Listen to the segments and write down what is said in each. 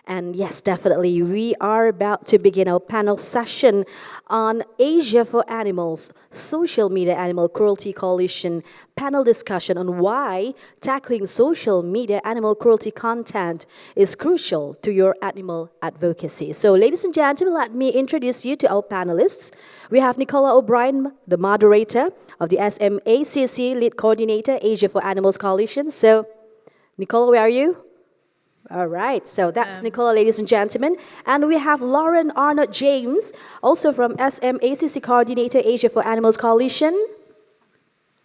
And yes, definitely, we are about to begin our panel session on Asia for Animals, Social Media Animal Cruelty Coalition panel discussion on why tackling social media animal cruelty content is crucial to your animal advocacy. So, ladies and gentlemen, let me introduce you to our panelists. We have Nicola O'Brien, the moderator of the SMACC Lead Coordinator, Asia for Animals Coalition. So, Nicola, where are you? All right, so that's Nicola, ladies and gentlemen. And we have Lauren Arnaud James, also from SMACC Coordinator Asia for Animals Coalition.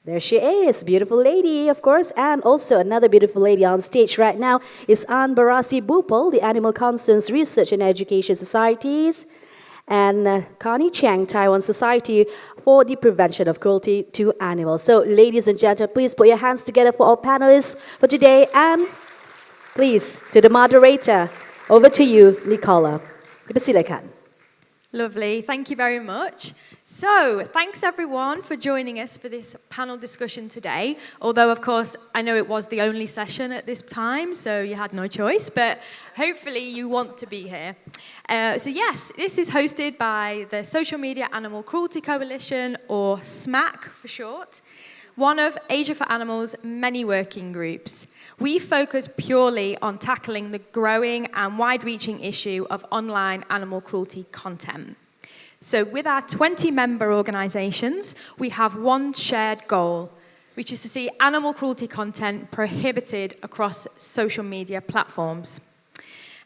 There she is, beautiful lady, of course. And also another beautiful lady on stage right now is Anbarasi Boopal, the Animal Concerns Research and Education Societies, and Connie Chiang, Taiwan Society for the Prevention of Cruelty to Animals. So, ladies and gentlemen, please put your hands together for our panelists for today. And please, to the moderator, over to you, Nicola. Dipersilakan. Lovely, thank you very much. So, thanks everyone for joining us for this panel discussion today. Although, of course, I know it was the only session at this time, so you had no choice, but hopefully you want to be here. So yes, this is hosted by the Social Media Animal Cruelty Coalition, or SMACC for short, one of Asia for Animals' many working groups. We focus purely on tackling the growing and wide-reaching issue of online animal cruelty content. So with our 20 member organisations, we have one shared goal, which is to see animal cruelty content prohibited across social media platforms.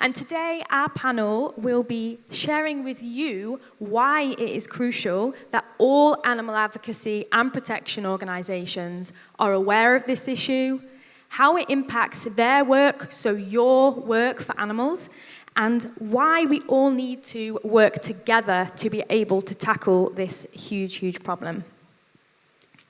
And today, our panel will be sharing with you why it is crucial that all animal advocacy and protection organisations are aware of this issue, how it impacts their work, so your work for animals, and why we all need to work together to be able to tackle this huge, huge problem.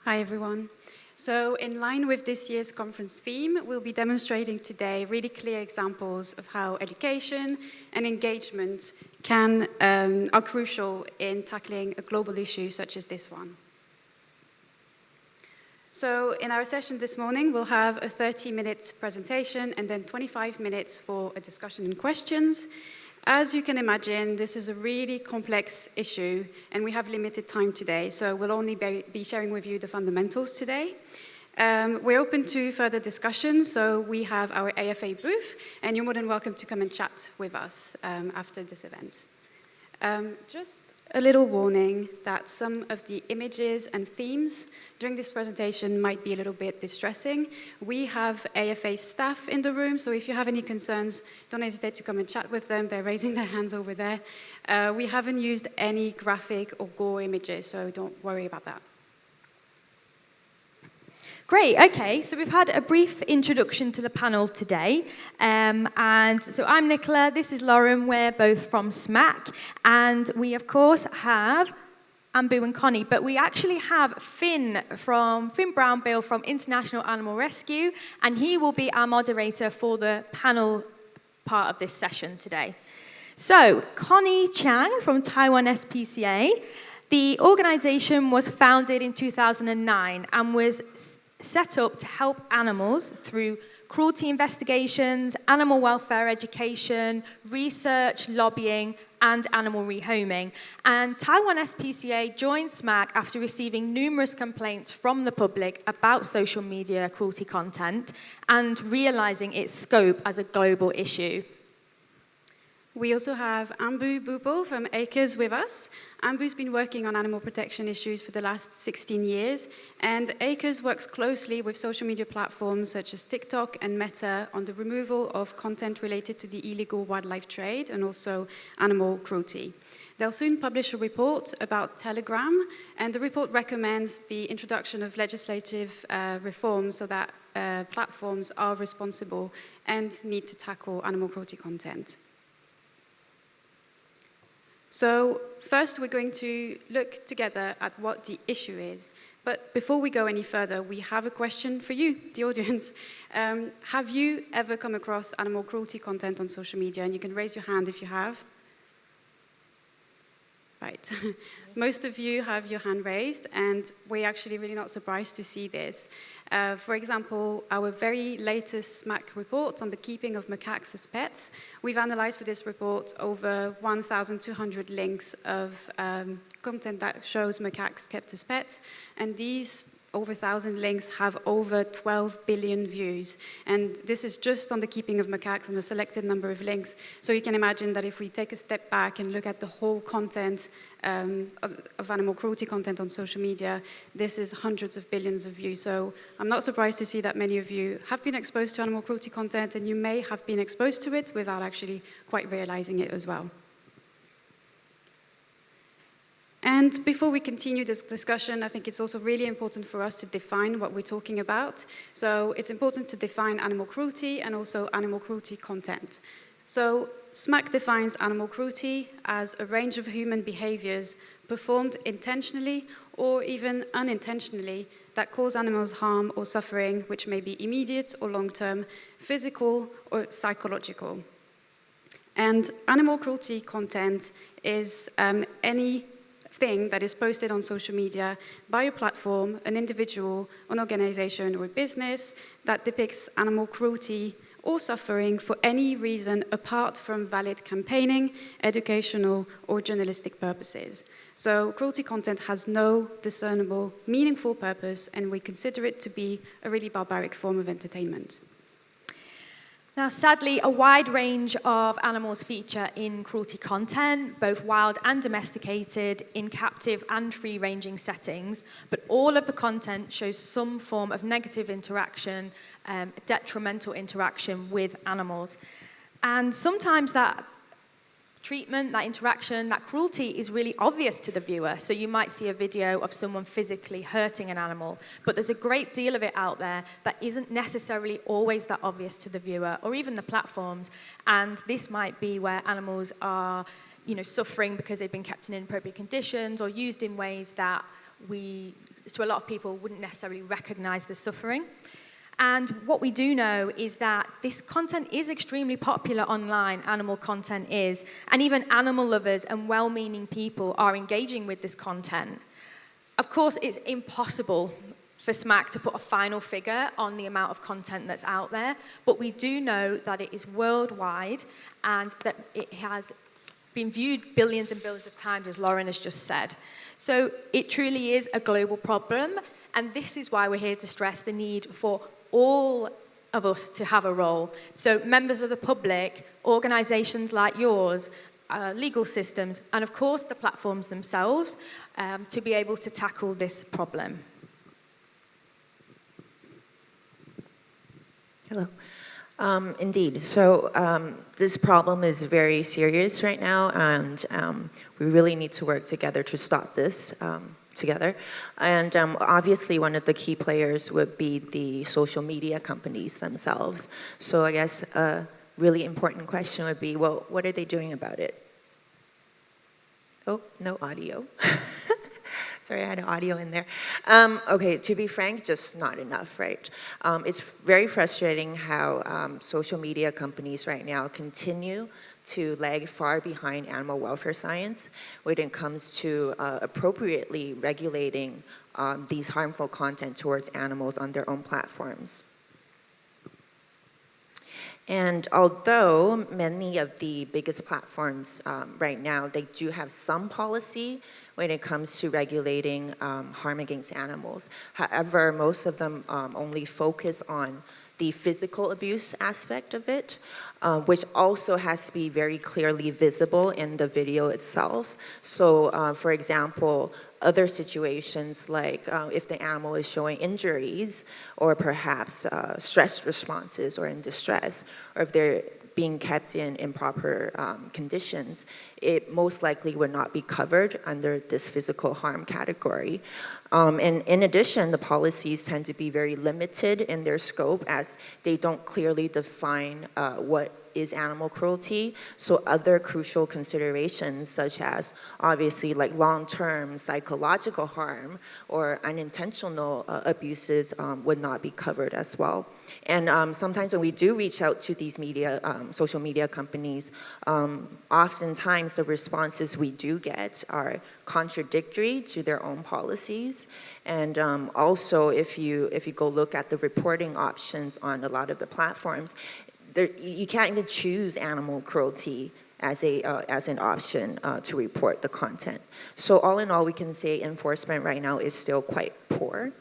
Hi, everyone. So in line with this year's conference theme, we'll be demonstrating today really clear examples of how education and engagement are crucial in tackling a global issue such as this one. So in our session this morning, we'll have a 30-minute presentation and then 25 minutes for a discussion and questions. As you can imagine, this is a really complex issue, and we have limited time today, so we'll only be sharing with you the fundamentals today. We're open to further discussion, so we have our AfA booth, and you're more than welcome to come and chat with us after this event. Just a little warning that some of the images and themes during this presentation might be a little bit distressing. We have AfA staff in the room, so if you have any concerns, don't hesitate to come and chat with them. They're raising their hands over there. We haven't used any graphic or gore images, so don't worry about that. Great, okay, so we've had a brief introduction to the panel today. And so I'm Nicola, this is Lauren, we're both from SMACC, and we of course have Ambu and Connie, but we actually have Finn Brownbill from International Animal Rescue, and he will be our moderator for the panel part of this session today. So, Connie Chiang from Taiwan SPCA. The organization was founded in 2009 and was set up to help animals through cruelty investigations, animal welfare education, research, lobbying, and animal rehoming. And Taiwan SPCA joined SMACC after receiving numerous complaints from the public about social media cruelty content and realizing its scope as a global issue. We also have Arnaud Boopal from ACRES with us. Ambu's been working on animal protection issues for the last 16 years, and ACRES works closely with social media platforms such as TikTok and Meta on the removal of content related to the illegal wildlife trade and also animal cruelty. They'll soon publish a report about Telegram, and the report recommends the introduction of legislative reforms so that platforms are responsible and need to tackle animal cruelty content. So first, we're going to look together at what the issue is. But before we go any further, we have a question for you, the audience. Have you ever come across animal cruelty content on social media? And you can raise your hand if you have. Right. Most of you have your hand raised, and we're actually really not surprised to see this. For example, our very latest SMACC report on the keeping of macaques as pets, we've analyzed for this report over 1,200 links of content that shows macaques kept as pets, and these over 1,000 links have over 12 billion views. And this is just on the keeping of macaques and a selected number of links. So you can imagine that if we take a step back and look at the whole content of animal cruelty content on social media, this is hundreds of billions of views. So I'm not surprised to see that many of you have been exposed to animal cruelty content, and you may have been exposed to it without actually quite realizing it as well. And before we continue this discussion, I think it's also really important for us to define what we're talking about. So it's important to define animal cruelty and also animal cruelty content. So SMACC defines animal cruelty as a range of human behaviors performed intentionally or even unintentionally that cause animals harm or suffering, which may be immediate or long-term, physical or psychological. And animal cruelty content is any thing that is posted on social media by a platform, an individual, an organization, or a business that depicts animal cruelty or suffering for any reason apart from valid campaigning, educational, or journalistic purposes. So cruelty content has no discernible, meaningful purpose, and we consider it to be a really barbaric form of entertainment. Now, sadly, a wide range of animals feature in cruelty content, both wild and domesticated, in captive and free-ranging settings, but all of the content shows some form of negative interaction, detrimental interaction with animals. And sometimes that treatment, that interaction, that cruelty is really obvious to the viewer. So you might see a video of someone physically hurting an animal, but there's a great deal of it out there that isn't necessarily always that obvious to the viewer or even the platforms. And this might be where animals are, suffering because they've been kept in inappropriate conditions or used in ways that to a lot of people, wouldn't necessarily recognize the suffering. And what we do know is that this content is extremely popular online, animal content is, and even animal lovers and well-meaning people are engaging with this content. Of course, it's impossible for SMACC to put a final figure on the amount of content that's out there, but we do know that it is worldwide and that it has been viewed billions and billions of times, as Lauren has just said. So it truly is a global problem, and this is why we're here to stress the need for all of us to have a role. So members of the public, organizations like yours, legal systems, and of course the platforms themselves, to be able to tackle this problem. Hello. Indeed. So this problem is very serious right now, and we really need to work together to stop this together. And obviously one of the key players would be the social media companies themselves. So I guess a really important question would be, well, what are they doing about it? Oh, no audio. Sorry, I had an audio in there. Okay, to be frank, just not enough, right? It's very frustrating how social media companies right now continue to lag far behind animal welfare science when it comes to appropriately regulating these harmful content towards animals on their own platforms. And although many of the biggest platforms right now, they do have some policy when it comes to regulating harm against animals. However, most of them only focus on the physical abuse aspect of it, which also has to be very clearly visible in the video itself. So, for example, other situations like if the animal is showing injuries or perhaps stress responses or in distress, or if they're being kept in improper conditions, it most likely would not be covered under this physical harm category. And in addition, the policies tend to be very limited in their scope as they don't clearly define what is animal cruelty. So other crucial considerations, such as obviously like long-term psychological harm or unintentional abuses would not be covered as well. And sometimes when we do reach out to these media, social media companies, oftentimes the responses we do get are contradictory to their own policies. And also, if you go look at the reporting options on a lot of the platforms, you can't even choose animal cruelty as an option to report the content. So all in all, we can say enforcement right now is still quite poor.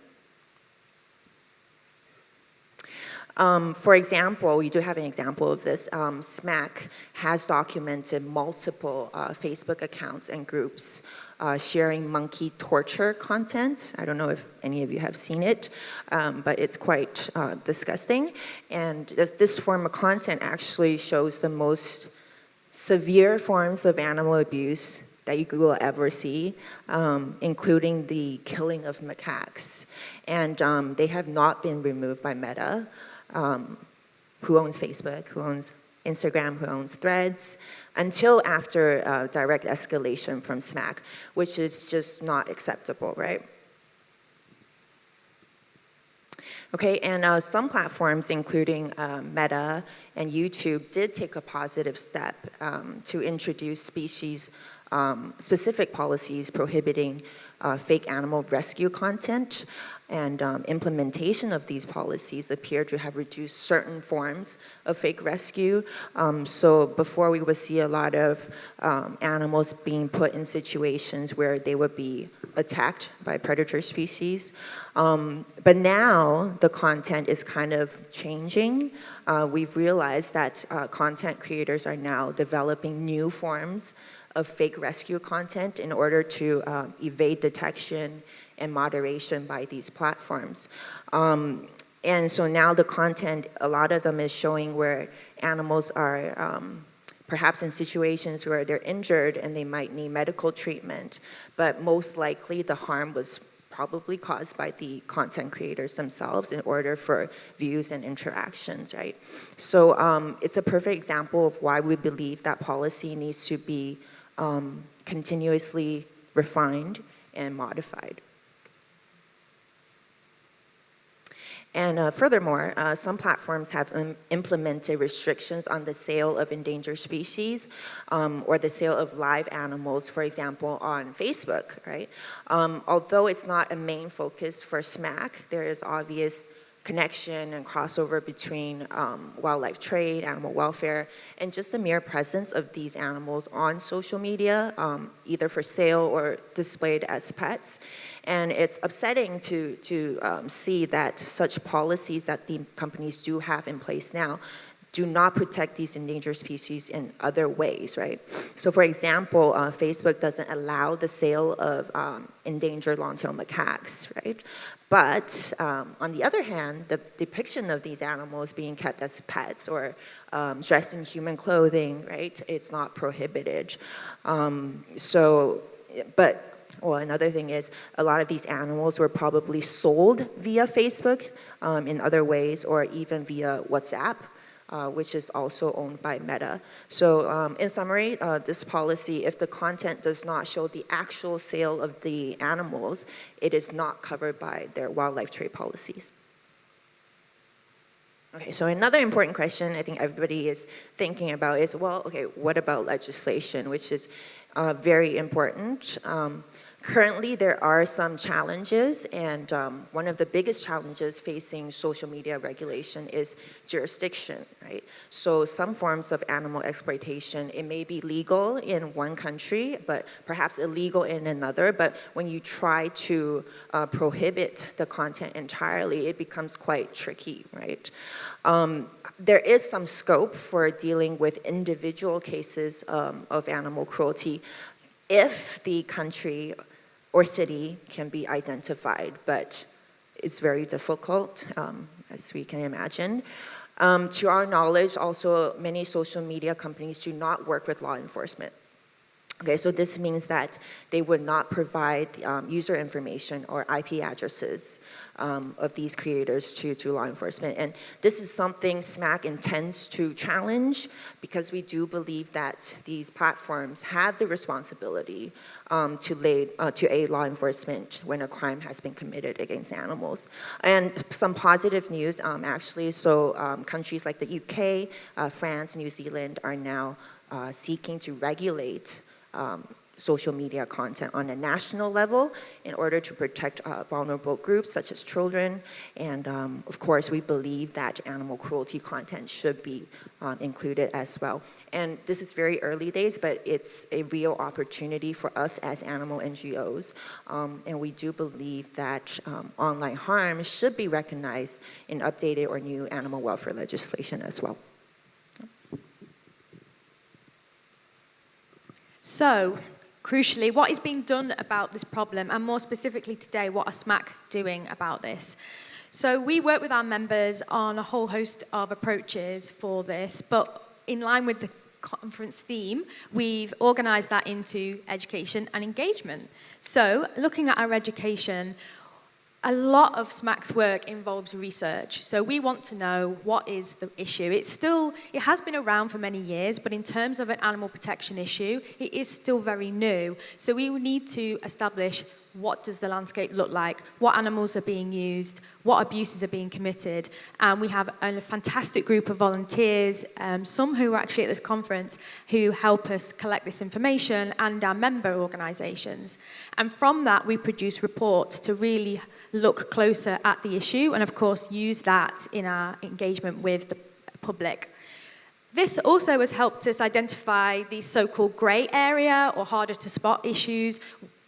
For example, we do have an example of this. SMACC has documented multiple Facebook accounts and groups sharing monkey torture content. I don't know if any of you have seen it, but it's quite disgusting. And this form of content actually shows the most severe forms of animal abuse that you will ever see, including the killing of macaques. And they have not been removed by Meta, who owns Facebook, who owns Instagram, who owns Threads, until after direct escalation from SMACC, which is just not acceptable, right? Okay, and some platforms, including Meta and YouTube, did take a positive step to introduce species-specific policies prohibiting fake animal rescue content. And implementation of these policies appear to have reduced certain forms of fake rescue. So before we would see a lot of animals being put in situations where they would be attacked by predator species. But now the content is kind of changing. We've realized that content creators are now developing new forms of fake rescue content in order to evade detection and moderation by these platforms. And so now the content, a lot of them is showing where animals are perhaps in situations where they're injured and they might need medical treatment, but most likely the harm was probably caused by the content creators themselves in order for views and interactions, right? So it's a perfect example of why we believe that policy needs to be continuously refined and modified. And furthermore, some platforms have implemented restrictions on the sale of endangered species or the sale of live animals, for example, on Facebook, right? Although it's not a main focus for SMACC, there is obvious connection and crossover between wildlife trade, animal welfare, and just the mere presence of these animals on social media, either for sale or displayed as pets. And it's upsetting to see that such policies that the companies do have in place now do not protect these endangered species in other ways, right? So for example, Facebook doesn't allow the sale of endangered long-tailed macaques, right? But on the other hand, the depiction of these animals being kept as pets or dressed in human clothing, right? It's not prohibited. Well, another thing is a lot of these animals were probably sold via Facebook in other ways, or even via WhatsApp, which is also owned by Meta. So in summary, this policy, if the content does not show the actual sale of the animals, it is not covered by their wildlife trade policies. Okay, so another important question I think everybody is thinking about is, well, okay, what about legislation, which is very important. Currently, there are some challenges, and one of the biggest challenges facing social media regulation is jurisdiction, right? So some forms of animal exploitation, it may be legal in one country, but perhaps illegal in another, but when you try to prohibit the content entirely, it becomes quite tricky, right? There is some scope for dealing with individual cases of animal cruelty if the country or city can be identified, but it's very difficult, as we can imagine. To our knowledge, also, many social media companies do not work with law enforcement. Okay, so this means that they would not provide user information or IP addresses of these creators to law enforcement. And this is something SMACC intends to challenge, because we do believe that these platforms have the responsibility to aid law enforcement when a crime has been committed against animals. And some positive news, actually, so countries like the UK, France, New Zealand are now seeking to regulate social media content on a national level in order to protect vulnerable groups such as children. And of course, we believe that animal cruelty content should be included as well. And this is very early days, but it's a real opportunity for us as animal NGOs. And we do believe that online harm should be recognized in updated or new animal welfare legislation as well. So, crucially, what is being done about this problem, and more specifically today, what are SMACC doing about this? So we work with our members on a whole host of approaches for this, but in line with the conference theme, we've organised that into education and engagement. So, looking at our education, a lot of SMACC's work involves research. So we want to know what is the issue. It has been around for many years, but in terms of an animal protection issue, it is still very new. So we need to establish what does the landscape look like, what animals are being used, what abuses are being committed. And we have a fantastic group of volunteers, some who are actually at this conference, who help us collect this information, and our member organisations. And from that, we produce reports to really look closer at the issue, and of course use that in our engagement with the public. This also has helped us identify these so-called grey area or harder to spot issues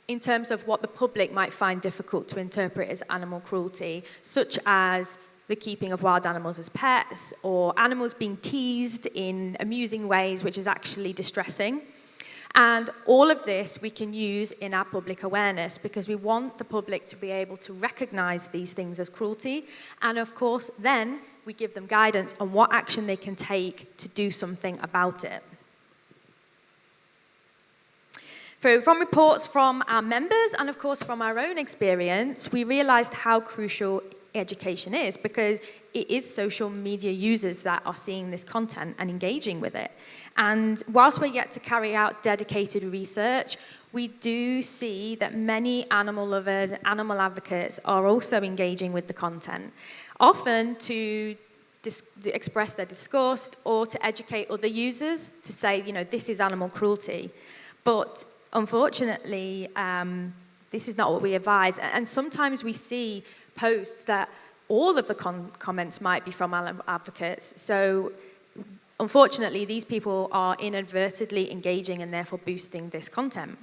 in terms of what the public might find difficult to interpret as animal cruelty, such as the keeping of wild animals as pets, or animals being teased in amusing ways, which is actually distressing. And all of this we can use in our public awareness, because we want the public to be able to recognize these things as cruelty. And of course, then we give them guidance on what action they can take to do something about it. From reports from our members and of course from our own experience, we realized how crucial education is, because it is social media users that are seeing this content and engaging with it. And whilst we're yet to carry out dedicated research, we do see that many animal lovers and animal advocates are also engaging with the content, often to express their disgust or to educate other users to say, you know, this is animal cruelty. But unfortunately, this is not what we advise. And sometimes we see posts that all of the comments might be from animal advocates. So unfortunately, these people are inadvertently engaging and therefore boosting this content.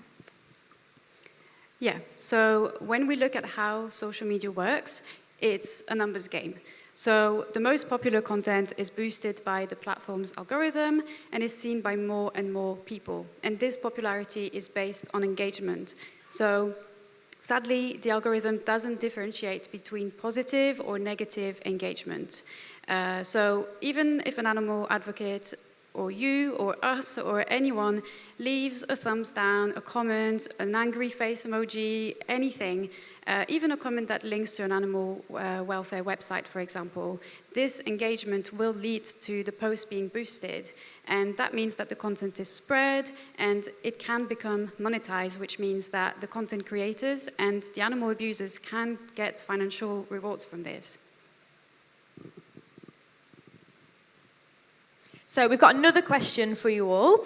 Yeah, so when we look at how social media works, it's a numbers game. So the most popular content is boosted by the platform's algorithm and is seen by more and more people. And this popularity is based on engagement. So sadly, the algorithm doesn't differentiate between positive or negative engagement. So even if an animal advocate or you or us or anyone leaves a thumbs down, a comment, an angry face emoji, anything, even a comment that links to an animal welfare website, for example, this engagement will lead to the post being boosted. And that means that the content is spread and it can become monetized, which means that the content creators and the animal abusers can get financial rewards from this. So we've got another question for you all.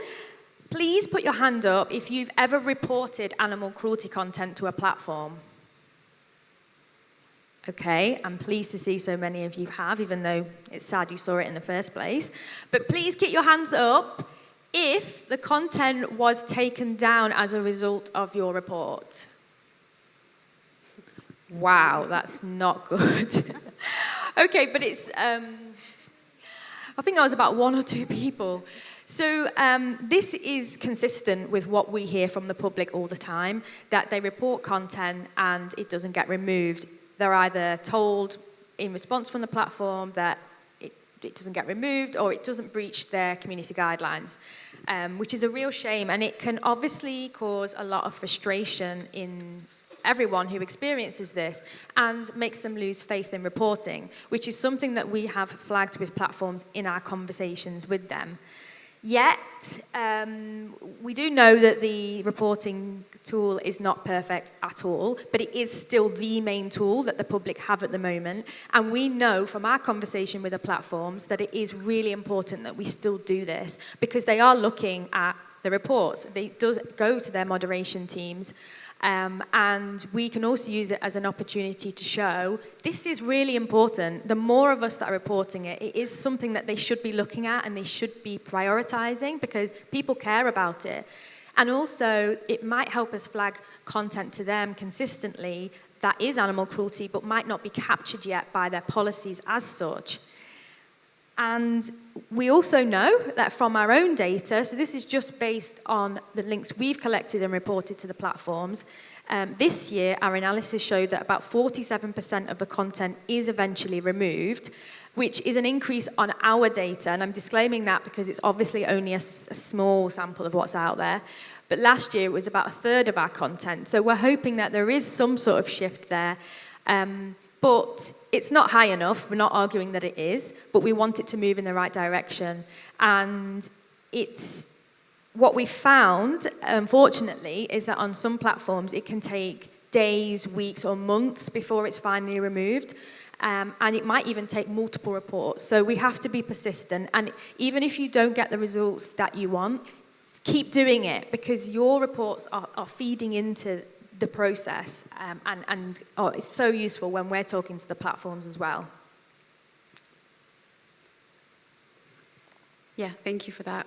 Please put your hand up if you've ever reported animal cruelty content to a platform. Okay, I'm pleased to see so many of you have, even though it's sad you saw it in the first place. But please keep your hands up if the content was taken down as a result of your report. Wow, that's not good. Okay, but it's... I think that was about 1 or 2 people. So this is consistent with what we hear from the public all the time, that they report content and it doesn't get removed. They're either told in response from the platform that it doesn't get removed or it doesn't breach their community guidelines, which is a real shame, and it can obviously cause a lot of frustration in everyone who experiences this and makes them lose faith in reporting, which is something that we have flagged with platforms in our conversations with them. Yet, we do know that the reporting tool is not perfect at all, but it is still the main tool that the public have at the moment. And we know from our conversation with the platforms that it is really important that we still do this because they are looking at the reports. It does go to their moderation teams. And we can also use it as an opportunity to show this is really important. The more of us that are reporting it, it is something that they should be looking at and they should be prioritizing because people care about it. And also, it might help us flag content to them consistently that is animal cruelty but might not be captured yet by their policies as such. And we also know that from our own data, so this is just based on the links we've collected and reported to the platforms, this year our analysis showed that about 47% of the content is eventually removed, which is an increase on our data, and I'm disclaiming that because it's obviously only a small sample of what's out there. But last year it was about a third of our content, so we're hoping that there is some sort of shift there. But it's not high enough. We're not arguing that it is, but we want it to move in the right direction. And it's what we found, unfortunately, is that on some platforms it can take days, weeks, or months before it's finally removed. And it might even take multiple reports. So we have to be persistent. And even if you don't get the results that you want, keep doing it because your reports are feeding into the process, and it's so useful when we're talking to the platforms as well. Yeah, thank you for that.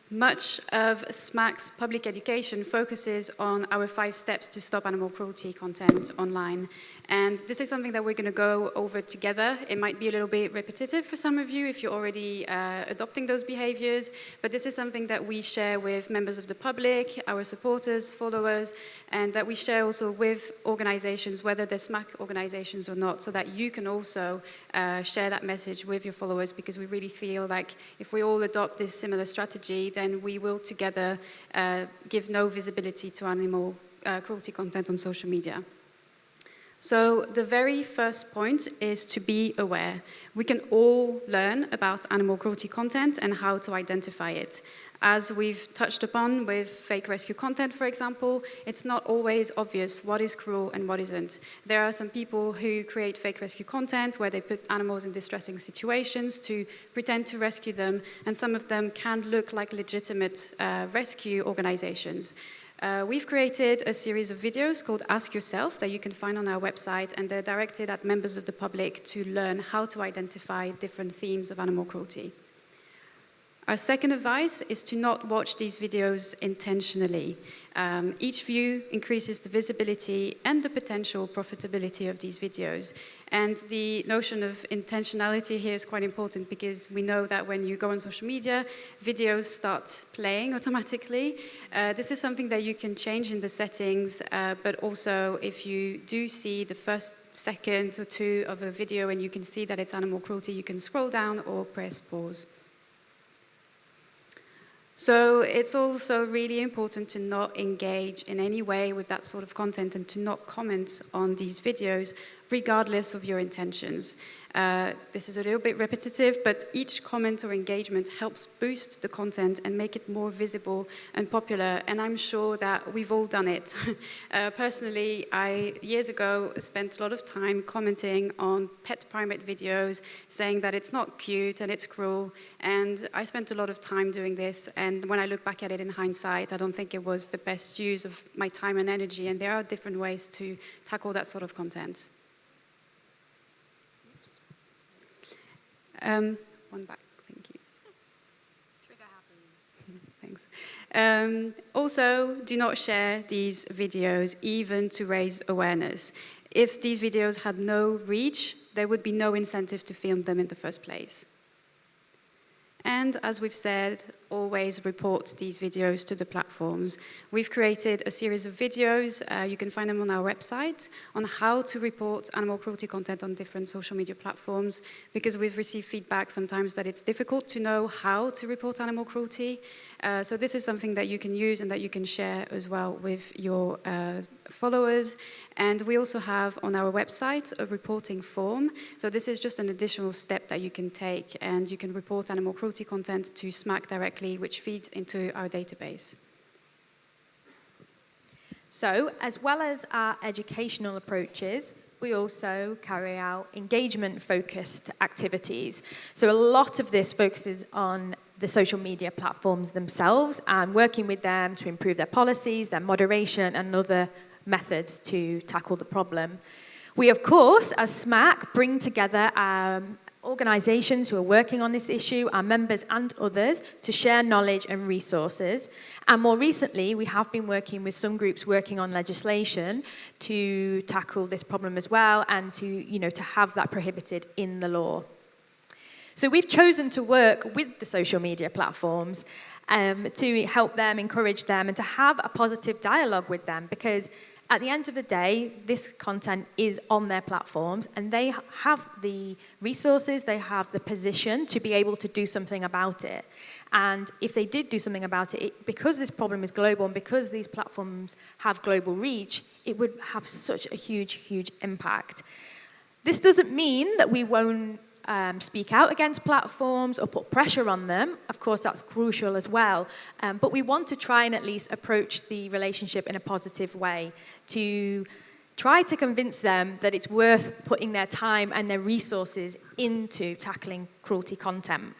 Much of SMACC's public education focuses on our 5 steps to stop animal cruelty content online. And this is something that we're going to go over together. It might be a little bit repetitive for some of you if you're already adopting those behaviors, but this is something that we share with members of the public, our supporters, followers, and that we share also with organizations, whether they're SMACC organizations or not, so that you can also share that message with your followers, because we really feel like if we all adopt this similar strategy, then we will together give no visibility to animal cruelty content on social media. So the very first point is to be aware. We can all learn about animal cruelty content and how to identify it. As we've touched upon with fake rescue content, for example, it's not always obvious what is cruel and what isn't. There are some people who create fake rescue content where they put animals in distressing situations to pretend to rescue them, and some of them can look like legitimate rescue organizations. We've created a series of videos called Ask Yourself that you can find on our website, and they're directed at members of the public to learn how to identify different themes of animal cruelty. Our second advice is to not watch these videos intentionally. Each view increases the visibility and the potential profitability of these videos. And the notion of intentionality here is quite important because we know that when you go on social media, videos start playing automatically. This is something that you can change in the settings, but also if you do see the first second or two of a video and you can see that it's animal cruelty, you can scroll down or press pause. So it's also really important to not engage in any way with that sort of content and to not comment on these videos, regardless of your intentions. This is a little bit repetitive, but each comment or engagement helps boost the content and make it more visible and popular, and I'm sure that we've all done it. Personally, I, years ago, spent a lot of time commenting on pet primate videos, saying that it's not cute and it's cruel, and I spent a lot of time doing this, and when I look back at it in hindsight, I don't think it was the best use of my time and energy, and there are different ways to tackle that sort of content. One back, thank you. Trigger happy. Thanks. Also, do not share these videos, even to raise awareness. If these videos had no reach, there would be no incentive to film them in the first place. And as we've said, always report these videos to the platforms. We've created a series of videos, you can find them on our website, on how to report animal cruelty content on different social media platforms, because we've received feedback sometimes that it's difficult to know how to report animal cruelty. So this is something that you can use and that you can share as well with your followers. And we also have on our website a reporting form. So this is just an additional step that you can take, and you can report animal cruelty content to SMACC directly, which feeds into our database. So, as well as our educational approaches, we also carry out engagement-focused activities. So a lot of this focuses on the social media platforms themselves and working with them to improve their policies, their moderation, and other methods to tackle the problem. We, of course, as SMACC, bring together organisations who are working on this issue, our members and others, to share knowledge and resources. And more recently, we have been working with some groups working on legislation to tackle this problem as well, and to have that prohibited in the law. So we've chosen to work with the social media platforms to help them, encourage them, and to have a positive dialogue with them, because at the end of the day, this content is on their platforms, and they have the resources, they have the position to be able to do something about it. And if they did do something about it, because this problem is global and because these platforms have global reach, it would have such a huge, huge impact. This doesn't mean that we won't speak out against platforms or put pressure on them. Of course, that's crucial as well. But we want to try and at least approach the relationship in a positive way, to try to convince them that it's worth putting their time and their resources into tackling cruelty content.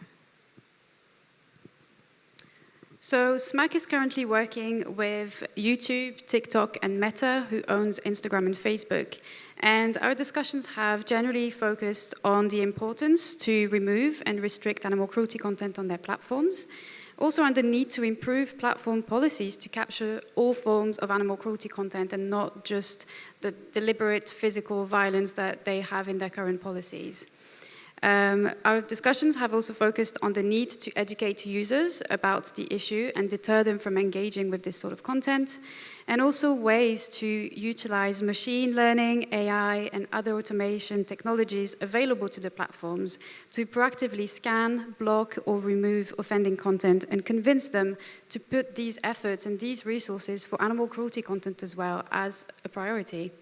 So SMACC is currently working with YouTube, TikTok, and Meta, who owns Instagram and Facebook. And our discussions have generally focused on the importance to remove and restrict animal cruelty content on their platforms, also on the need to improve platform policies to capture all forms of animal cruelty content and not just the deliberate physical violence that they have in their current policies. Our discussions have also focused on the need to educate users about the issue and deter them from engaging with this sort of content, and also ways to utilize machine learning, AI, and other automation technologies available to the platforms to proactively scan, block, or remove offending content and convince them to put these efforts and these resources for animal cruelty content as well as a priority.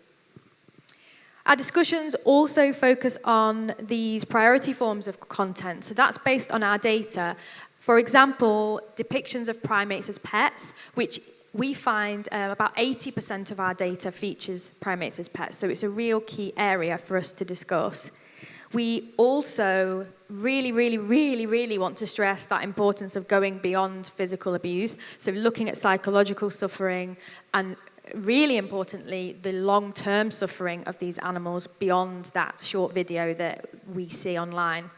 Our discussions also focus on these priority forms of content. So that's based on our data. For example, depictions of primates as pets, which we find about 80% of our data features primates as pets. So it's a real key area for us to discuss. We also really want to stress that importance of going beyond physical abuse. So looking at psychological suffering and really importantly, the long-term suffering of these animals beyond that short video that we see online.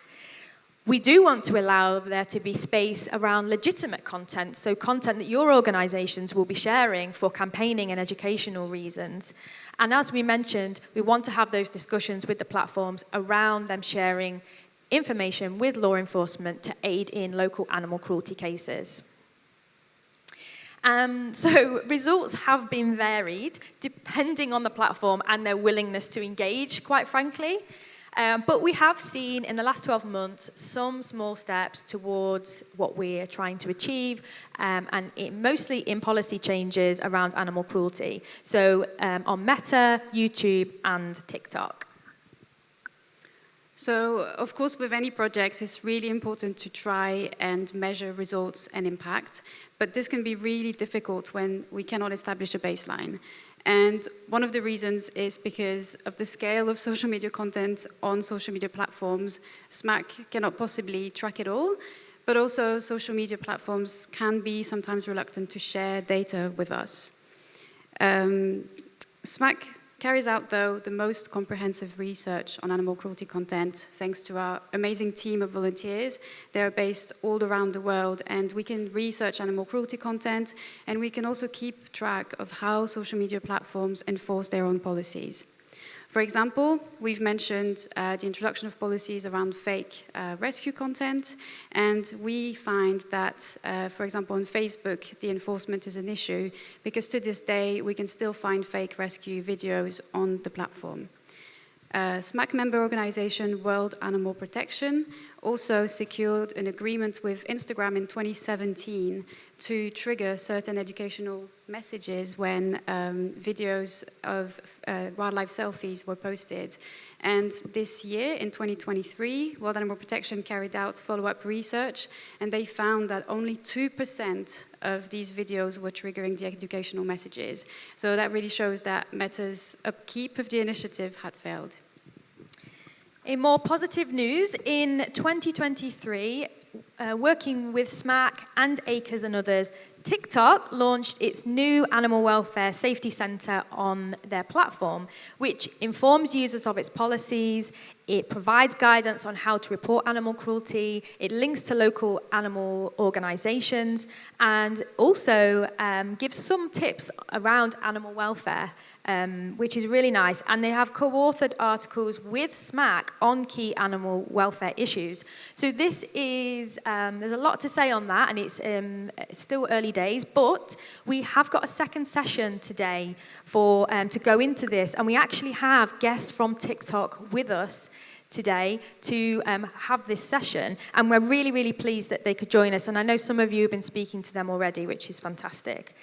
We do want to allow there to be space around legitimate content, so content that your organisations will be sharing for campaigning and educational reasons. And as we mentioned, we want to have those discussions with the platforms around them sharing information with law enforcement to aid in local animal cruelty cases. So results have been varied depending on the platform and their willingness to engage, quite frankly. But we have seen in the last 12 months some small steps towards what we're trying to achieve, and mostly in policy changes around animal cruelty. So on Meta, YouTube, and TikTok. So, of course, with any projects, it's really important to try and measure results and impact, but this can be really difficult when we cannot establish a baseline. And one of the reasons is because of the scale of social media content on social media platforms. SMACC cannot possibly track it all, but also social media platforms can be sometimes reluctant to share data with us. SMACC carries out, though, the most comprehensive research on animal cruelty content thanks to our amazing team of volunteers. They are based all around the world, and we can research animal cruelty content, and we can also keep track of how social media platforms enforce their own policies. For example, we've mentioned the introduction of policies around fake rescue content, and we find that, for example, on Facebook, the enforcement is an issue, because to this day, we can still find fake rescue videos on the platform. SMACC member organization World Animal Protection also secured an agreement with Instagram in 2017 to trigger certain educational messages when videos of wildlife selfies were posted. And this year, in 2023, World Animal Protection carried out follow-up research, and they found that only 2% of these videos were triggering the educational messages. So that really shows that Meta's upkeep of the initiative had failed. In more positive news, in 2023, working with SMACC and ACRES and others, TikTok launched its new Animal Welfare Safety Centre on their platform, which informs users of its policies, it provides guidance on how to report animal cruelty, it links to local animal organisations, and also gives some tips around animal welfare. Which is really nice. And they have co-authored articles with SMACC on key animal welfare issues. So this is, there's a lot to say on that, and it's still early days, but we have got a second session today for to go into this, and we actually have guests from TikTok with us today to have this session, and we're really, really pleased that they could join us, and I know some of you have been speaking to them already, which is fantastic.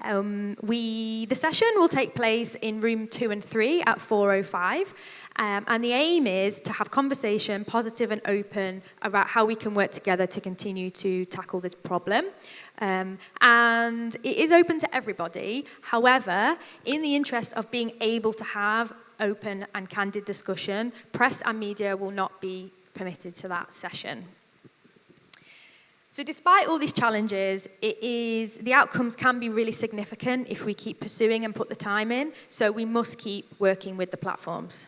The session will take place in room 2 and 3 at 4:05, and the aim is to have conversation, positive and open, about how we can work together to continue to tackle this problem. And it is open to everybody. However, in the interest of being able to have open and candid discussion, press and media will not be permitted to that session. So despite all these challenges, the outcomes can be really significant if we keep pursuing and put the time in, so we must keep working with the platforms.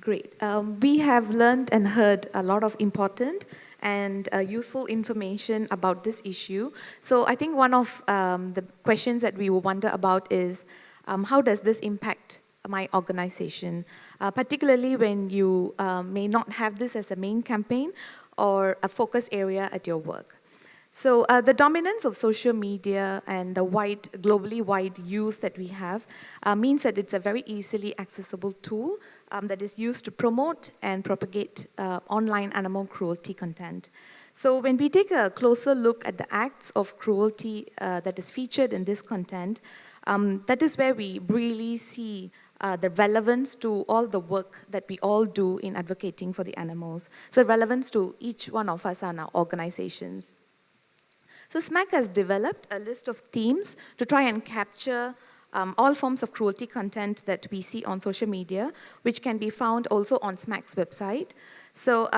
Great. We have learned and heard a lot of important and useful information about this issue. So I think one of the questions that we will wonder about is, how does this impact my organization? Particularly when you may not have this as a main campaign or a focus area at your work. So the dominance of social media and the globally wide use that we have means that it's a very easily accessible tool that is used to promote and propagate online animal cruelty content. So when we take a closer look at the acts of cruelty that is featured in this content, that is where we really see the relevance to all the work that we all do in advocating for the animals. So relevance to each one of us and our organizations. So SMACC has developed a list of themes to try and capture all forms of cruelty content that we see on social media, which can be found also on SMACC's website. So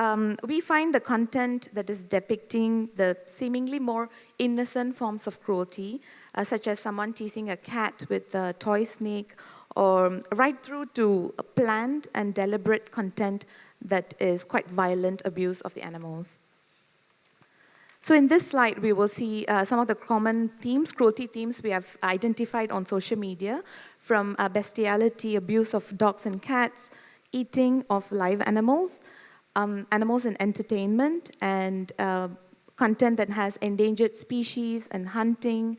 we find the content that is depicting the seemingly more innocent forms of cruelty, such as someone teasing a cat with a toy snake, or right through to planned and deliberate content that is quite violent abuse of the animals. So in this slide, we will see some of the common themes, cruelty themes we have identified on social media, from bestiality, abuse of dogs and cats, eating of live animals, animals in entertainment, and content that has endangered species and hunting,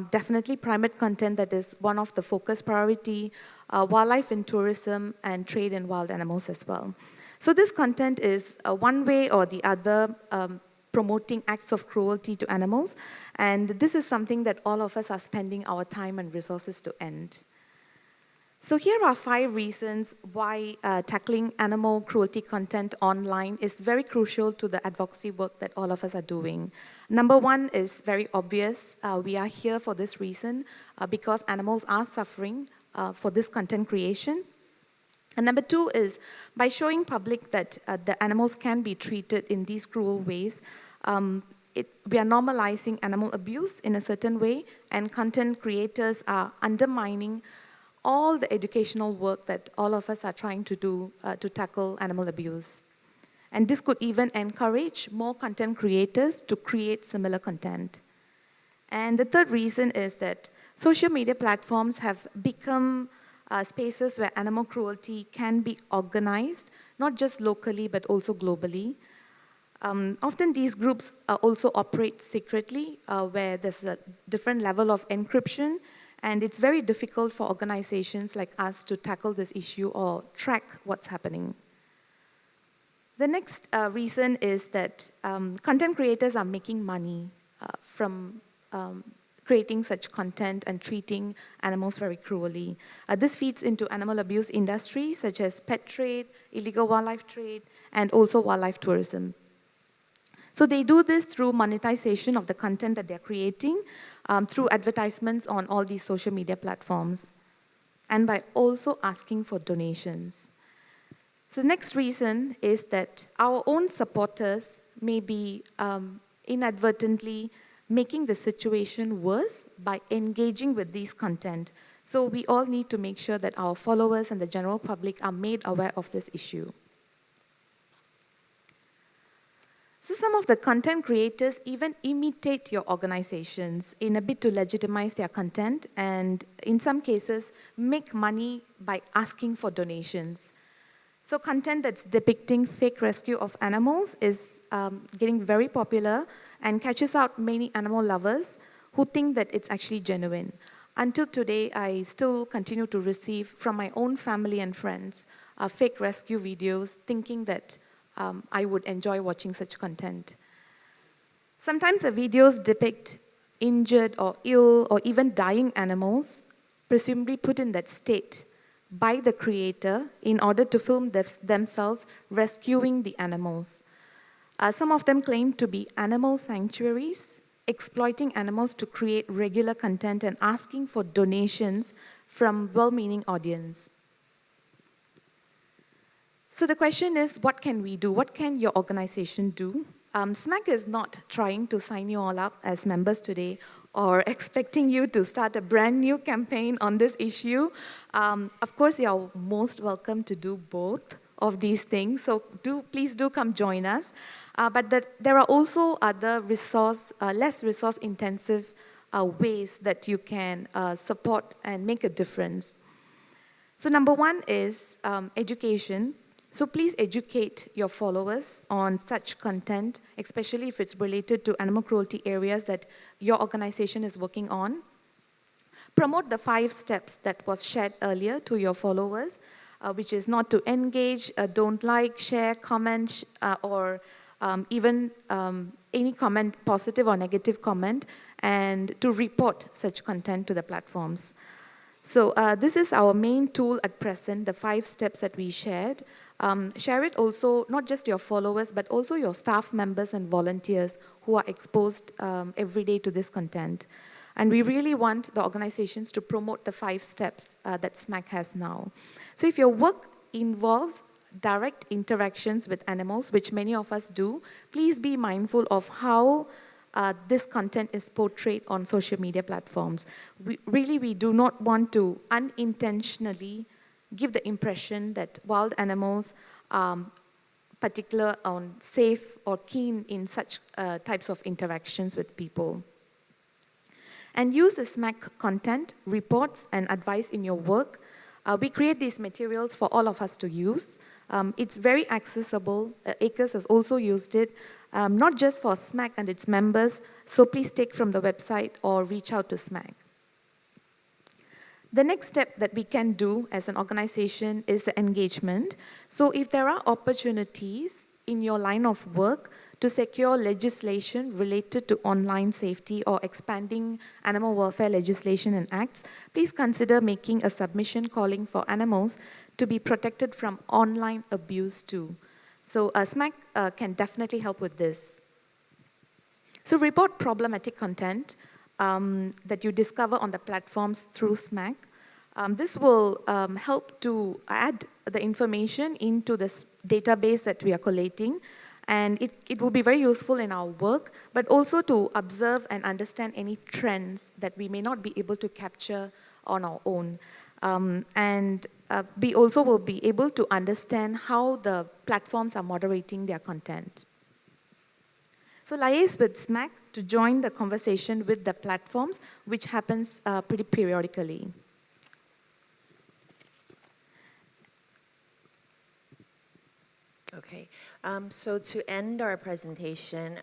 definitely primate content that is one of the focus priority, wildlife in tourism, and trade in wild animals as well. So this content is one way or the other promoting acts of cruelty to animals, and this is something that all of us are spending our time and resources to end. So here are 5 reasons why tackling animal cruelty content online is very crucial to the advocacy work that all of us are doing. Number 1 is very obvious. We are here for this reason because animals are suffering for this content creation. And number 2 is by showing public that the animals can be treated in these cruel ways, we are normalizing animal abuse in a certain way, and content creators are undermining all the educational work that all of us are trying to do to tackle animal abuse. And this could even encourage more content creators to create similar content. And the third reason is that social media platforms have become spaces where animal cruelty can be organized, not just locally, but also globally. Often these groups also operate secretly, where there's a different level of encryption, and it's very difficult for organizations like us to tackle this issue or track what's happening. The next reason is that content creators are making money from creating such content and treating animals very cruelly. This feeds into animal abuse industries such as pet trade, illegal wildlife trade, and also wildlife tourism. So they do this through monetization of the content that they're creating, through advertisements on all these social media platforms, and by also asking for donations. So the next reason is that our own supporters may be inadvertently making the situation worse by engaging with these content. So we all need to make sure that our followers and the general public are made aware of this issue. So some of the content creators even imitate your organizations in a bid to legitimize their content, and in some cases make money by asking for donations. So content that's depicting fake rescue of animals is getting very popular and catches out many animal lovers who think that it's actually genuine. Until today, I still continue to receive from my own family and friends fake rescue videos, thinking that I would enjoy watching such content. Sometimes the videos depict injured or ill or even dying animals, presumably put in that state by the creator in order to film themselves rescuing the animals. Some of them claim to be animal sanctuaries, exploiting animals to create regular content and asking for donations from well-meaning audience. So the question is, what can we do? What can your organization do? SMACC is not trying to sign you all up as members today or expecting you to start a brand new campaign on this issue. Of course, you're most welcome to do both of these things, so please do come join us. But there are also other less resource-intensive ways that you can support and make a difference. So number one is education. So please educate your followers on such content, especially if it's related to animal cruelty areas that your organization is working on. Promote the 5 steps that was shared earlier to your followers, which is not to engage, don't like, share, comment, or even any comment, positive or negative comment, and to report such content to the platforms. So this is our main tool at present, the 5 steps that we shared. Share it also, not just your followers, but also your staff members and volunteers who are exposed every day to this content. And we really want the organizations to promote the 5 steps that SMACC has now. So if your work involves direct interactions with animals, which many of us do, please be mindful of how this content is portrayed on social media platforms. We do not want to unintentionally give the impression that wild animals are particular on safe or keen in such types of interactions with people. And use the SMACC content, reports, and advice in your work. We create these materials for all of us to use. It's very accessible. ACRES has also used it, not just for SMACC and its members, so please take from the website or reach out to SMACC. The next step that we can do as an organization is the engagement. So if there are opportunities in your line of work to secure legislation related to online safety or expanding animal welfare legislation and acts, please consider making a submission calling for animals to be protected from online abuse too. So SMACC can definitely help with this. So report problematic content that you discover on the platforms through SMACC. This will help to add the information into this database that we are collating, and it will be very useful in our work, but also to observe and understand any trends that we may not be able to capture on our own. We also will be able to understand how the platforms are moderating their content. So liaise with SMACC to join the conversation with the platforms, which happens pretty periodically. Okay, so to end our presentation,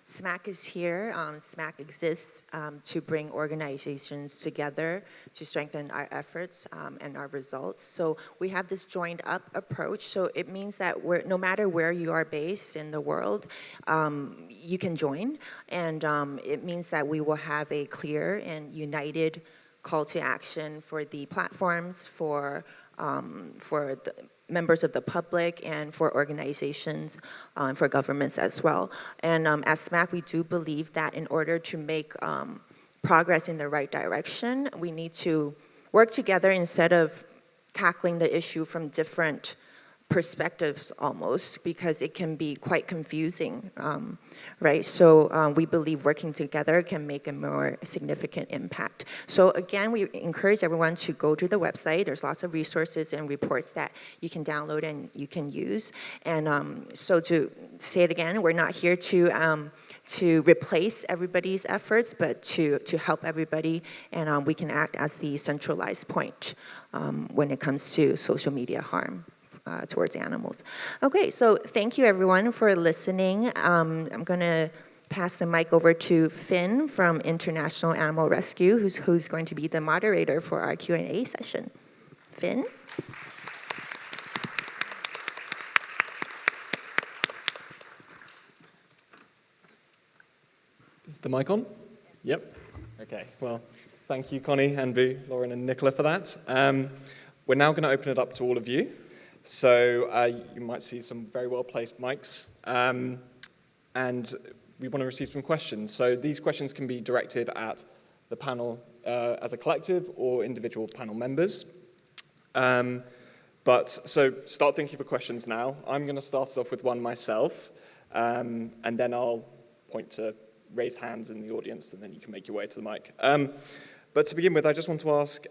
SMACC is here. SMACC exists to bring organizations together to strengthen our efforts and our results. So we have this joined up approach. So it means that no matter where you are based in the world, you can join. And it means that we will have a clear and united call to action for the platforms, for the members of the public, and for organizations, for governments as well. And as SMACC, we do believe that in order to make progress in the right direction, we need to work together instead of tackling the issue from different perspectives almost, because it can be quite confusing, right? So we believe working together can make a more significant impact. So again, we encourage everyone to go to the website. There's lots of resources and reports that you can download and you can use. And so to say it again, we're not here to replace everybody's efforts, but to help everybody, and we can act as the centralized point when it comes to social media harm towards animals. Okay, so thank you everyone for listening. I'm going to pass the mic over to Finn from International Animal Rescue, who's going to be the moderator for our Q&A session. Finn? Is the mic on? Yep. Okay, well, thank you, Connie, Anbu, Lauren, and Nicola for that. We're now going to open it up to all of you. So you might see some very well-placed mics, and we want to receive some questions. So these questions can be directed at the panel as a collective or individual panel members. So start thinking for questions now. I'm going to start off with one myself, and then I'll point to raise hands in the audience, and then you can make your way to the mic. But to begin with, I just want to ask,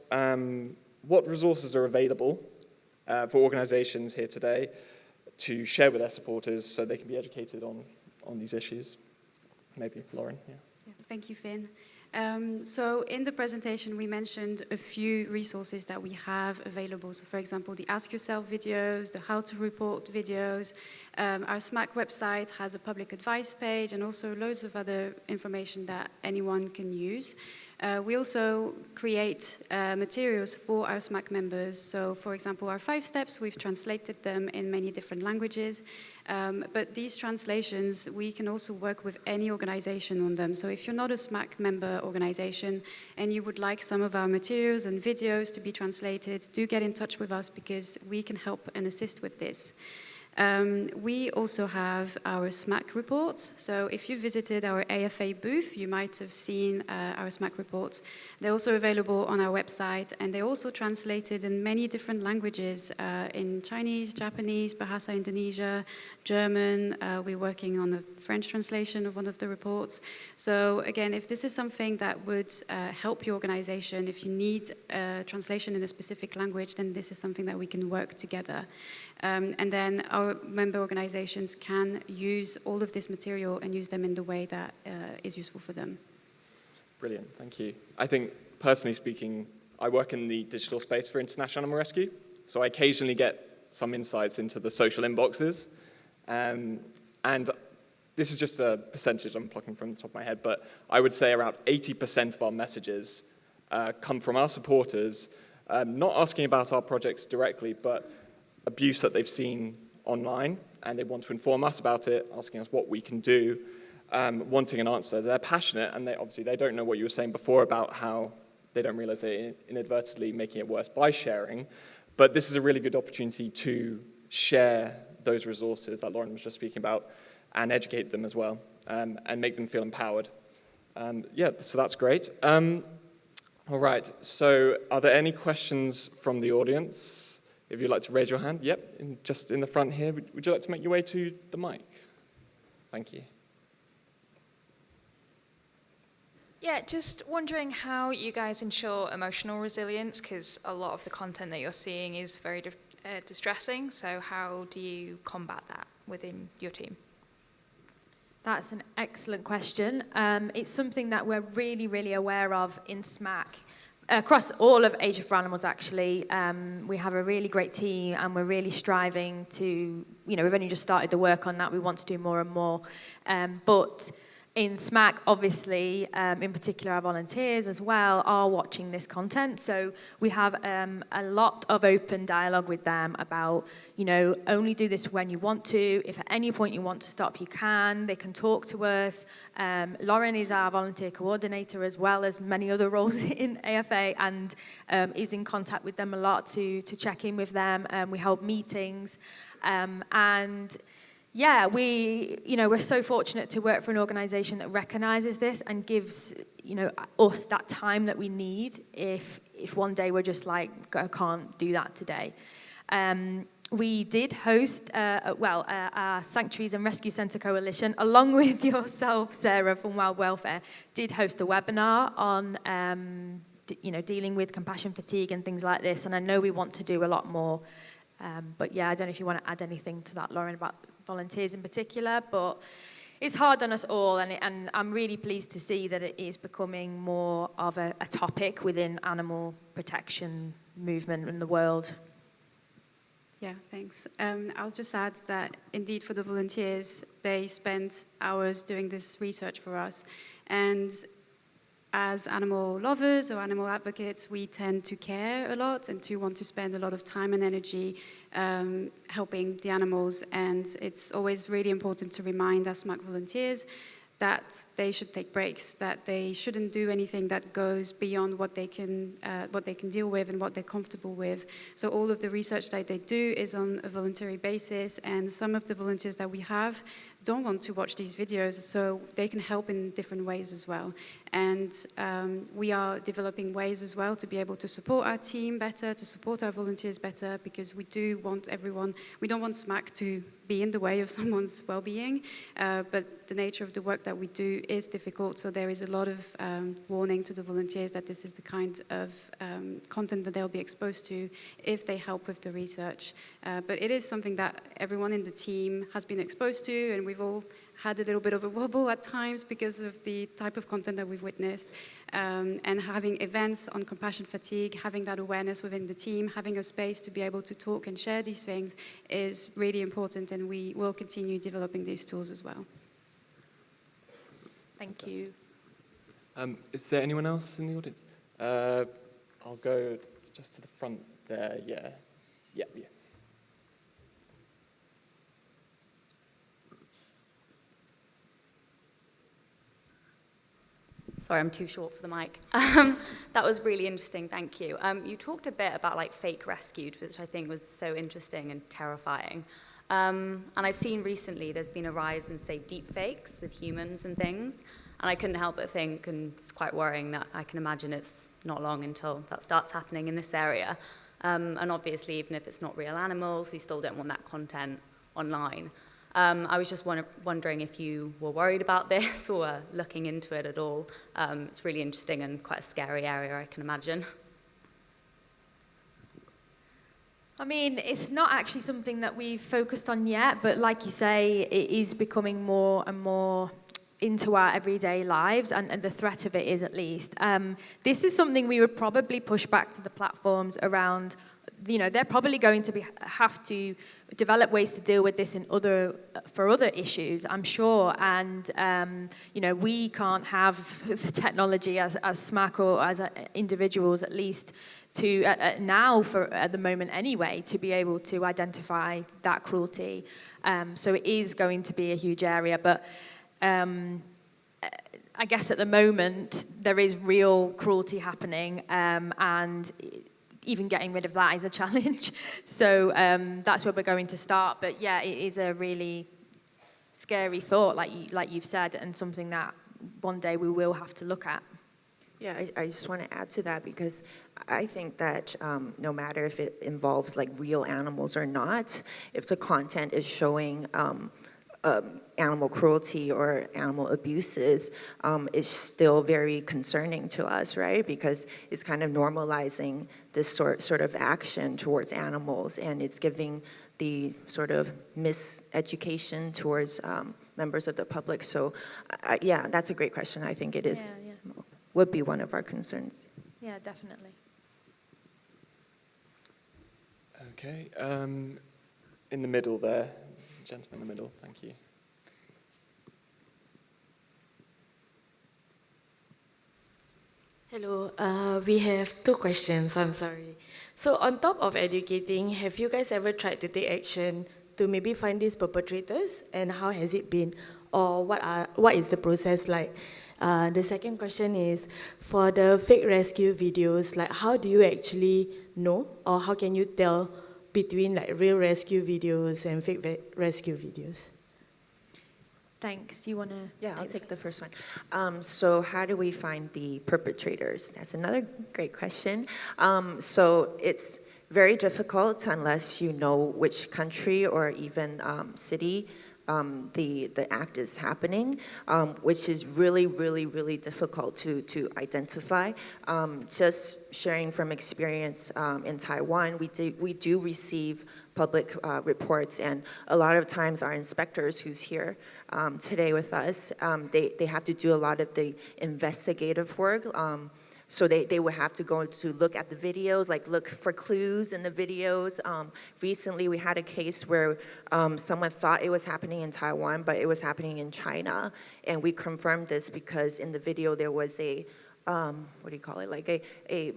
what resources are available for organizations here today to share with their supporters so they can be educated on these issues? Maybe Lauren, yeah. Thank you, Finn. So in the presentation, we mentioned a few resources that we have available. So for example, the Ask Yourself videos, the How to Report videos. Our SMACC website has a public advice page, and also loads of other information that anyone can use. We also create materials for our SMACC members. So for example, our 5 steps, we've translated them in many different languages. But these translations, we can also work with any organization on them. So if you're not a SMACC member organization and you would like some of our materials and videos to be translated, do get in touch with us, because we can help and assist with this. We also have our SMACC reports. So if you visited our AfA booth, you might have seen our SMACC reports. They're also available on our website, and they're also translated in many different languages, in Chinese, Japanese, Bahasa Indonesia, German. We're working on a French translation of one of the reports. So again, if this is something that would help your organization, if you need a translation in a specific language, then this is something that we can work together. And then our member organizations can use all of this material and use them in the way that is useful for them. Brilliant, thank you. I think, personally speaking, I work in the digital space for International Animal Rescue, so I occasionally get some insights into the social inboxes. And this is just a percentage I'm plucking from the top of my head, but I would say around 80% of our messages come from our supporters, not asking about our projects directly, but abuse that they've seen online, and they want to inform us about it, asking us what we can do, wanting an answer. They're passionate, and they don't know what you were saying before about how they don't realize they're inadvertently making it worse by sharing. But this is a really good opportunity to share those resources that Lauren was just speaking about and educate them as well, and make them feel empowered. So that's great. All right, so are there any questions from the audience? If you'd like to raise your hand, yep, just in the front here. Would you like to make your way to the mic? Thank you. Yeah, just wondering how you guys ensure emotional resilience, because a lot of the content that you're seeing is very distressing. So how do you combat that within your team? That's an excellent question. It's something that we're really, really aware of in SMACC. across all of Asia for Animals, actually, we have a really great team, and we're really striving to, we've only just started the work on that. We want to do more and more. But in SMACC, obviously, in particular, our volunteers as well are watching this content. So we have a lot of open dialogue with them about, only do this when you want to. If at any point you want to stop, you can. They can talk to us. Lauren is our volunteer coordinator, as well as many other roles in AfA, and is in contact with them a lot to check in with them. We hold meetings. And yeah, we're so fortunate to work for an organisation that recognises this and gives, us that time that we need if one day we're just like, I can't do that today. We did host, our Sanctuaries and Rescue Centre Coalition, along with yourself, Sarah, from Wild Welfare, did host a webinar on, dealing with compassion fatigue and things like this. And I know we want to do a lot more. But yeah, I don't know if you want to add anything to that, Lauren, about volunteers in particular, but it's hard on us all, and I'm really pleased to see that it is becoming more of a topic within animal protection movement in the world. Yeah, thanks. I'll just add that indeed for the volunteers, they spend hours doing this research for us, and as animal lovers or animal advocates, we tend to care a lot and to want to spend a lot of time and energy helping the animals. And it's always really important to remind our SMACC volunteers that they should take breaks, that they shouldn't do anything that goes beyond what they can deal with and what they're comfortable with. So all of the research that they do is on a voluntary basis, and some of the volunteers that we have don't want to watch these videos, so they can help in different ways as well. And we are developing ways as well to be able to support our team better, to support our volunteers better, because we don't want SMACC to be in the way of someone's well-being, but the nature of the work that we do is difficult, so there is a lot of warning to the volunteers that this is the kind of content that they'll be exposed to if they help with the research. But it is something that everyone in the team has been exposed to, and we've all had a little bit of a wobble at times because of the type of content that we've witnessed. And having events on compassion fatigue, having that awareness within the team, having a space to be able to talk and share these things is really important, and we will continue developing these tools as well. Thank you. Is there anyone else in the audience? I'll go just to the front there, yeah. Yeah. Sorry, I'm too short for the mic. That was really interesting, thank you. You talked a bit about like fake rescued, which I think was so interesting and terrifying. And I've seen recently there's been a rise in, say, deep fakes with humans and things. And I couldn't help but think, and it's quite worrying that I can imagine it's not long until that starts happening in this area. And obviously, even if it's not real animals, we still don't want that content online. I was just wondering if you were worried about this or looking into it at all. It's really interesting and quite a scary area, I can imagine. I mean, it's not actually something that we've focused on yet, but like you say, it is becoming more and more into our everyday lives, and the threat of it is, at least. This is something we would probably push back to the platforms around. They're probably going to have to develop ways to deal with this for other issues, I'm sure. And we can't have the technology as SMACC or as individuals, at least, to now, at the moment anyway, to be able to identify that cruelty. So it is going to be a huge area, but I guess at the moment there is real cruelty happening, and even getting rid of that is a challenge. So that's where we're going to start. But yeah, it is a really scary thought, like you've said, and something that one day we will have to look at. Yeah, I just want to add to that, because I think that no matter if it involves like real animals or not, if the content is showing animal cruelty or animal abuses, is still very concerning to us, right? Because it's kind of normalizing this sort of action towards animals, and it's giving the sort of miseducation towards members of the public. So yeah, that's a great question. I think it is would be one of our concerns. Yeah, definitely. Okay, in the middle there, gentleman in the middle, thank you. Hello, we have two questions, I'm sorry. So on top of educating, have you guys ever tried to take action to maybe find these perpetrators, and how has it been? Or what is the process like? The second question is, for the fake rescue videos, like how do you actually know, or how can you tell between like real rescue videos and fake rescue videos? Thanks. You want to? Yeah, I'll take the first one. So how do we find the perpetrators? That's another great question. So it's very difficult unless you know which country or even city the act is happening, which is really, really, really difficult to identify. Just sharing from experience in Taiwan, we do receive public reports, and a lot of times our inspectors who's here today with us, they have to do a lot of the investigative work. So they would have to go to look at the videos, like look for clues in the videos. Recently we had a case where someone thought it was happening in Taiwan, but it was happening in China. And we confirmed this because in the video there was a, what do you call it, like a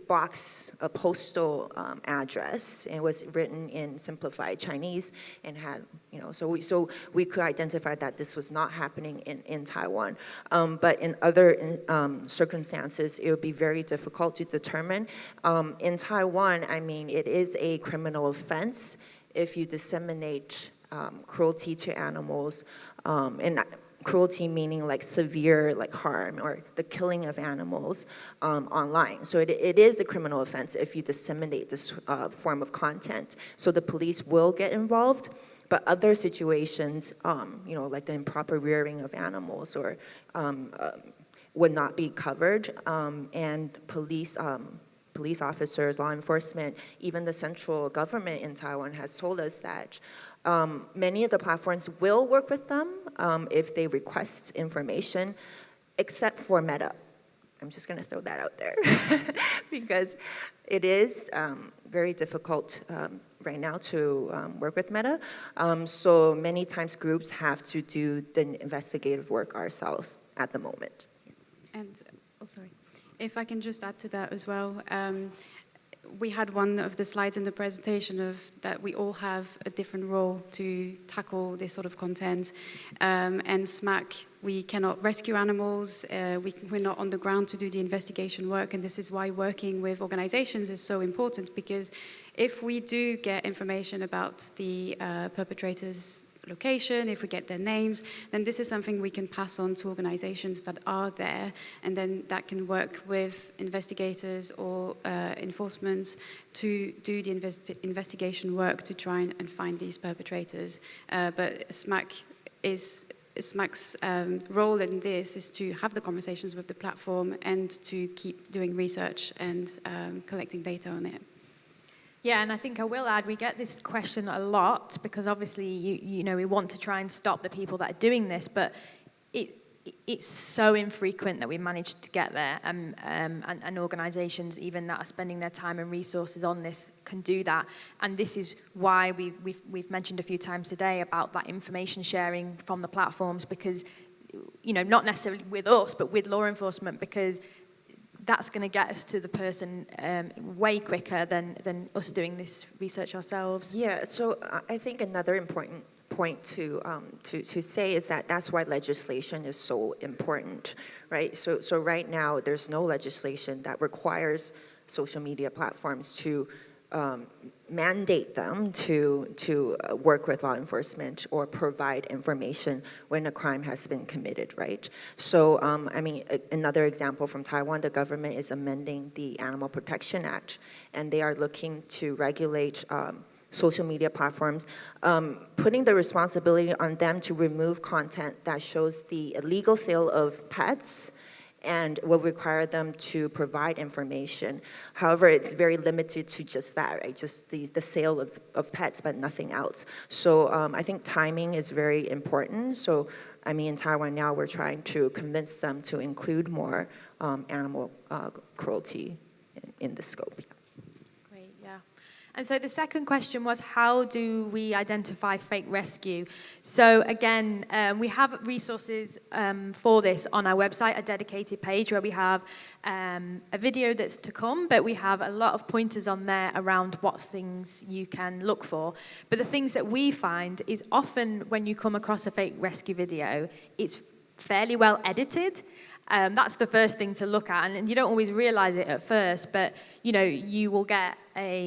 box, a postal address, and it was written in simplified Chinese and had, you know, so we could identify that this was not happening in Taiwan. But in other circumstances, it would be very difficult to determine. In Taiwan, I mean, it is a criminal offense if you disseminate cruelty to animals, and cruelty meaning like severe like harm or the killing of animals online. So it is a criminal offense if you disseminate this form of content. So the police will get involved, but other situations, you know, like the improper rearing of animals or would not be covered. And police officers, law enforcement, even the central government in Taiwan has told us that many of the platforms will work with them if they request information, except for Meta. I'm just going to throw that out there because it is very difficult right now to work with Meta. So many times groups have to do the investigative work ourselves at the moment. And, oh, sorry. If I can just add to that as well. We had one of the slides in the presentation of that we all have a different role to tackle this sort of content. And SMACC, we cannot rescue animals, we're not on the ground to do the investigation work, and this is why working with organizations is so important, because if we do get information about the perpetrators' location, if we get their names, then this is something we can pass on to organizations that are there, and then that can work with investigators or enforcement to do the investigation work to try and find these perpetrators. But SMACC's role in this is to have the conversations with the platform and to keep doing research and collecting data on it. Yeah, and I think I will add, we get this question a lot because obviously, you know, we want to try and stop the people that are doing this, but it's so infrequent that we manage to get there, and organisations even that are spending their time and resources on this can do that. And this is why we've mentioned a few times today about that information sharing from the platforms, because, you know, not necessarily with us, but with law enforcement, because that's going to get us to the person way quicker than us doing this research ourselves. Yeah, so I think another important point to say is that that's why legislation is so important, right? So right now there's no legislation that requires social media platforms to mandate them to work with law enforcement or provide information when a crime has been committed, right? So, I mean, another example from Taiwan, the government is amending the Animal Protection Act, and they are looking to regulate social media platforms, putting the responsibility on them to remove content that shows the illegal sale of pets, and will require them to provide information. However, it's very limited to just that, right? Just the sale of pets, but nothing else. So I think timing is very important. So I mean, in Taiwan now, we're trying to convince them to include more animal cruelty in the scope. Great, yeah. And so the second question was, how do we identify fake rescue? So again, we have resources for this on our website, a dedicated page where we have a video that's to come, but we have a lot of pointers on there around what things you can look for. But the things that we find is often when you come across a fake rescue video, it's fairly well edited. That's the first thing to look at, and you don't always realize it at first, but you know, you will get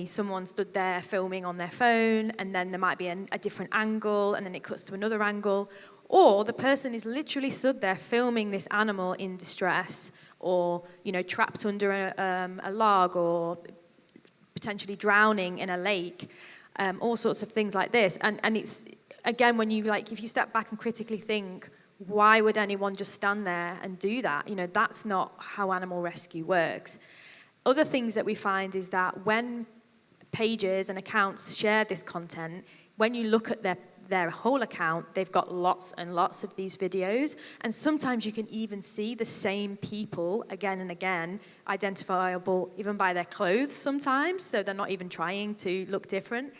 someone stood there filming on their phone, and then there might be a different angle, and then it cuts to another angle, or the person is literally stood there filming this animal in distress, or you know, trapped under a log, or potentially drowning in a lake, all sorts of things like this. And it's, again, when you if you step back and critically think, why would anyone just stand there and do that? You know, that's not how animal rescue works. Other things that we find is that when pages and accounts share this content, when you look at their whole account, they've got lots and lots of these videos, and sometimes you can even see the same people again and again, identifiable even by their clothes sometimes, so they're not even trying to look different.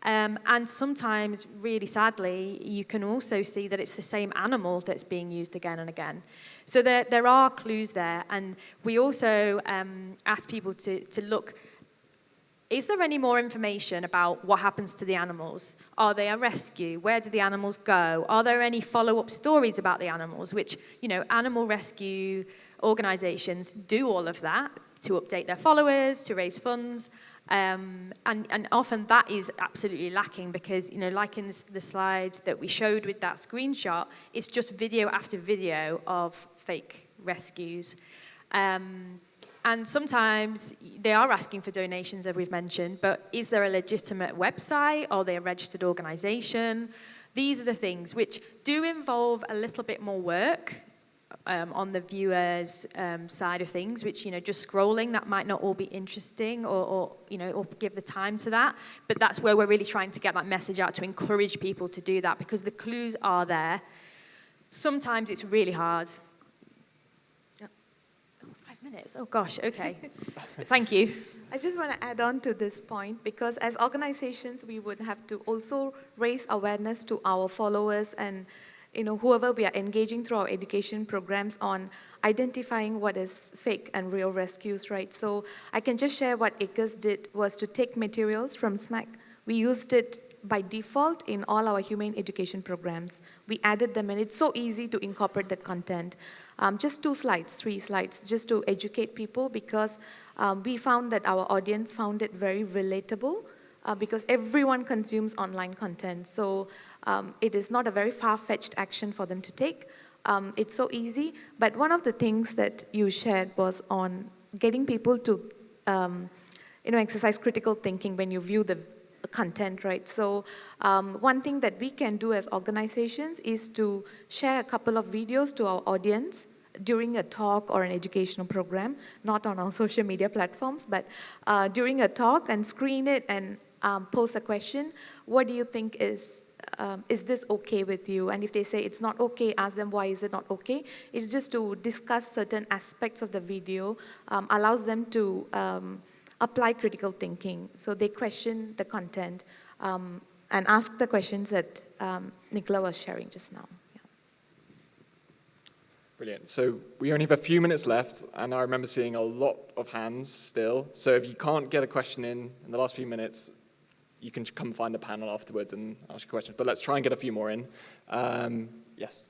And sometimes, really sadly, you can also see that it's the same animal that's being used again and again. So there are clues there, and we also ask people to look, is there any more information about what happens to the animals? Are they a rescue? Where do the animals go? Are there any follow-up stories about the animals? Which, you know, animal rescue organizations do all of that to update their followers, to raise funds. And often that is absolutely lacking because, you know, like in the slides that we showed with that screenshot, it's just video after video of fake rescues. And sometimes they are asking for donations, as we've mentioned, but is there a legitimate website? Are they a registered organization? These are the things which do involve a little bit more work on the viewer's side of things, which, you know, just scrolling, that might not all be interesting or you know, or give the time to that. But that's where we're really trying to get that message out to encourage people to do that because the clues are there. Sometimes it's really hard. 5 minutes, oh gosh, okay. Thank you. I just want to add on to this point because as organizations, we would have to also raise awareness to our followers and, you know, whoever we are engaging through our education programs on identifying what is fake and real rescues, right? So I can just share what ACUS did was to take materials from SMACC. We used it by default in all our humane education programs. We added them, and it's so easy to incorporate that content. Just 2 slides, 3 slides, just to educate people because we found that our audience found it very relatable because everyone consumes online content. So it is not a very far-fetched action for them to take. It's so easy. But one of the things that you shared was on getting people to you know, exercise critical thinking when you view the content, right? So one thing that we can do as organizations is to share a couple of videos to our audience during a talk or an educational program, not on our social media platforms, but during a talk and screen it and pose a question. What do you think is this okay with you? And if they say it's not okay, ask them why is it not okay. It's just to discuss certain aspects of the video, allows them to apply critical thinking. So they question the content and ask the questions that Nicola was sharing just now. Yeah. Brilliant. So we only have a few minutes left, and I remember seeing a lot of hands still. So if you can't get a question in the last few minutes, you can come find the panel afterwards and ask your questions. But let's try and get a few more in. Yes.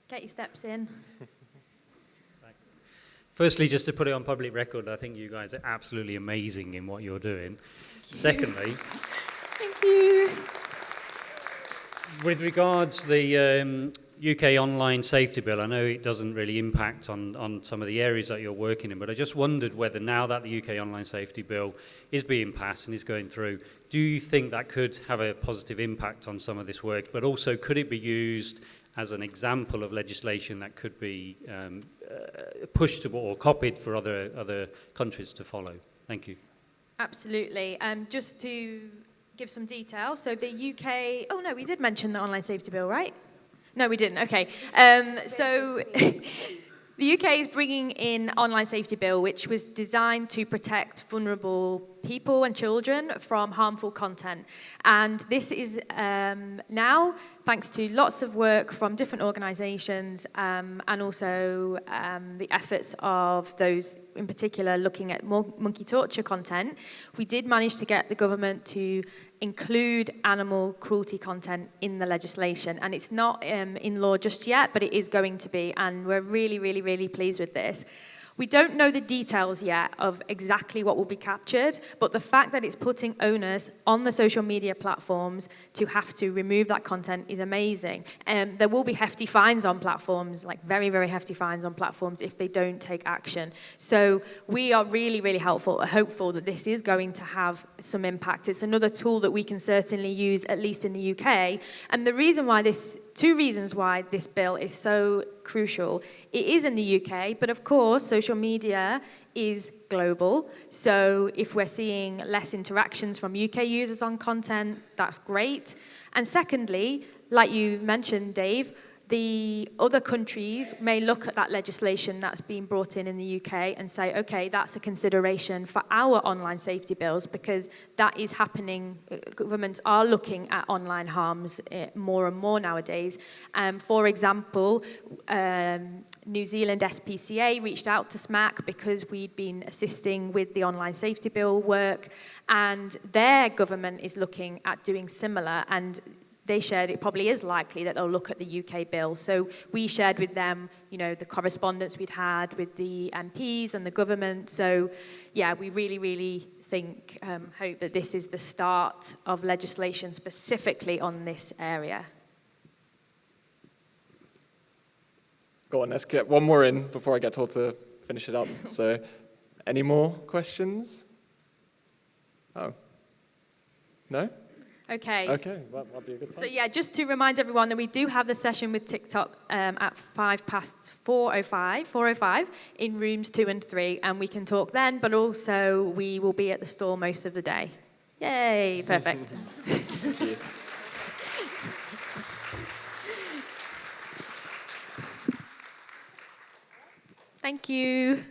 Get your steps in. Firstly, just to put it on public record, I think you guys are absolutely amazing in what you're doing. Secondly, thank you. With regards to the UK online safety bill, I know it doesn't really impact on some of the areas that you're working in, but I just wondered whether now that the UK online safety bill is being passed and is going through, do you think that could have a positive impact on some of this work, but also could it be used as an example of legislation that could be pushed or copied for other countries to follow? Thank you. Absolutely. Just to give some detail, so the UK, oh no, we did mention the online safety bill, right? No, we didn't, okay. So the UK is bringing in online safety bill, which was designed to protect vulnerable people and children from harmful content. And this is now, thanks to lots of work from different organisations and also the efforts of those in particular looking at monkey torture content, we did manage to get the government to include animal cruelty content in the legislation. And it's not in law just yet, but it is going to be. And we're really, really, really pleased with this. We don't know the details yet of exactly what will be captured, but the fact that it's putting onus on the social media platforms to have to remove that content is amazing. There will be hefty fines on platforms, like very, very hefty fines on platforms if they don't take action. So we are really, really hopeful that this is going to have some impact. It's another tool that we can certainly use, at least in the UK. And the reason why two reasons why this bill is so crucial. It is in the UK, but of course, social media is global. So if we're seeing less interactions from UK users on content, that's great. And secondly, like you mentioned, Dave, the other countries may look at that legislation that's been brought in the UK and say, okay, that's a consideration for our online safety bills because that is happening. Governments are looking at online harms more and more nowadays. For example, New Zealand SPCA reached out to SMACC because we'd been assisting with the online safety bill work, and their government is looking at doing similar, and they shared it probably is likely that they'll look at the UK bill. So we shared with them, the correspondence we'd had with the MPs and the government. So yeah, we really, really hope that this is the start of legislation specifically on this area. Go on, let's get one more in before I get told to finish it up. So, any more questions? Oh. No? Okay. Okay, well, that'll be a good time. So yeah, just to remind everyone that we do have the session with TikTok at 4:05 in rooms 2 and 3, and we can talk then, but also we will be at the store most of the day. Yay, perfect. Thank you. Thank you.